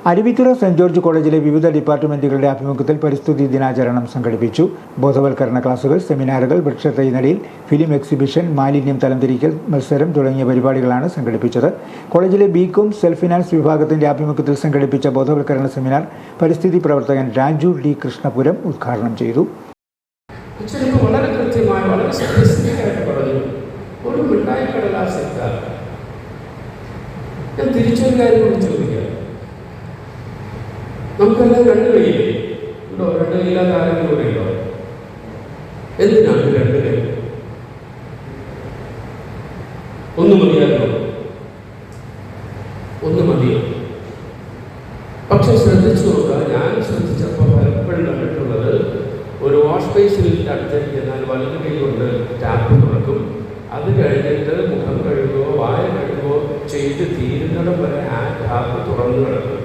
Aruvithura saint George കോളേജിലെ വിവിധ ഡിപ്പാർട്ട്മെന്റുകളുടെ ആഭിമുഖ്യത്തിൽ പരിസ്ഥിതി ദിനാചരണം സംഘടിപ്പിച്ചു. ബോധവൽക്കരണ ക്ലാസുകൾ, സെമിനാറുകൾ, വൃക്ഷത്തൈ നടീൽ, ഫിലിം എക്സിബിഷൻ, മാലിന്യം തരംതിരിക്കൽ മത്സരം തുടങ്ങിയ പരിപാടികളാണ് സംഘടിപ്പിച്ചത്. കോളേജിലെ ബികോം സെൽഫ് ഫിനാൻസ് വിഭാഗത്തിന്റെ ആഭിമുഖ്യത്തിൽ സംഘടിപ്പിച്ച ബോധവൽക്കരണ സെമിനാർ പരിസ്ഥിതി പ്രവർത്തകൻ രാജു ഡി കൃഷ്ണപുരം ഉദ്ഘാടനം ചെയ്തു. വളരെ കൃത്യമായി, വളരെ സ്പെസിഫിക്കായിട്ട് പറഞ്ഞു. ഒരു മിഠായി കടലാസ് എത്താൻ ഞാൻ തിരിച്ചൊരു കാര്യം കൂടി ചോദിക്കാം. നമുക്കെല്ലാം രണ്ട് കൈയില്ലേ? ഉണ്ടോ? രണ്ട് കൈയില്ലാത്ത ആരെങ്കിലും കൂടെ ഉണ്ടോ? എന്തിനാണ് രണ്ട് കൈ? ഒന്ന് മതിയാണോ? ഒന്ന് മതിയോ? പക്ഷെ ശ്രദ്ധിച്ചു നോക്കുക. ഞാൻ ശ്രദ്ധിച്ചപ്പോൾ പലപ്പോഴും കണ്ടിട്ടുള്ളത്, ഒരു വാഷ് ബേസിൽ അടുത്തേക്ക് ചെന്നാൽ വലത് കൈ കൊണ്ട് ടാപ്പ് തുറക്കും. അത് കഴിഞ്ഞിട്ട് മുഖം കഴുകുകയോ വായ കഴുകുകയോ ചെയ്ത് തീരുന്നിടം വരെ ആ ടാപ്പ് തുറന്നു കിടക്കും.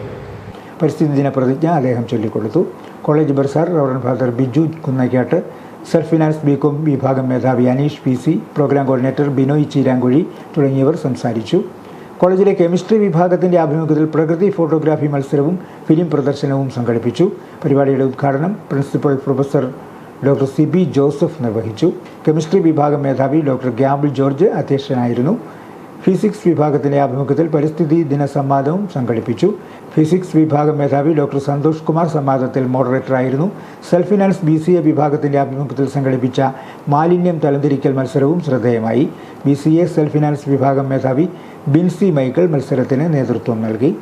പരിസ്ഥിതി ദിന പ്രതിജ്ഞ അദ്ദേഹം ചൊല്ലിക്കൊടുത്തു. College bursar reverend father Biju Kunnakkattu, self finance BCom വിഭാഗം മേധാവി Aneesh PC, programme coordinator Binoy Cheerankuzhi തുടങ്ങിയവർ സംസാരിച്ചു. കോളേജിലെ കെമിസ്ട്രി വിഭാഗത്തിന്റെ ആഭിമുഖ്യത്തിൽ പ്രകൃതി ഫോട്ടോഗ്രാഫി മത്സരവും ഫിലിം പ്രദർശനവും സംഘടിപ്പിച്ചു. പരിപാടിയുടെ ഉദ്ഘാടനം principal professor doctor CB Joseph നിർവഹിച്ചു. കെമിസ്ട്രി വിഭാഗം മേധാവി ഡോക്ടർ ഗ്യാബിൾ ജോർജ് അധ്യക്ഷനായിരുന്നു. ഫിസിക്സ് വിഭാഗത്തിന്റെ ആഭിമുഖ്യത്തിൽ പരിസ്ഥിതി ദിന സംവാദവും സംഘടിപ്പിച്ചു. ഫിസിക്സ് വിഭാഗം മേധാവി ഡോക്ടർ സന്തോഷ് കുമാർ സംവാദത്തിൽ മോഡറേറ്ററായിരുന്നു. സെൽഫ് ഫിനാൻസ് BCA വിഭാഗത്തിന്റെ ആഭിമുഖ്യത്തിൽ സംഘടിപ്പിച്ച മാലിന്യം തരംതിരിക്കൽ മത്സരവും ശ്രദ്ധേയമായി. BCA സെൽഫ് ഫിനാൻസ് വിഭാഗം മേധാവി ബിൻസി മൈക്കിൾ മത്സരത്തിന് നേതൃത്വം നൽകി.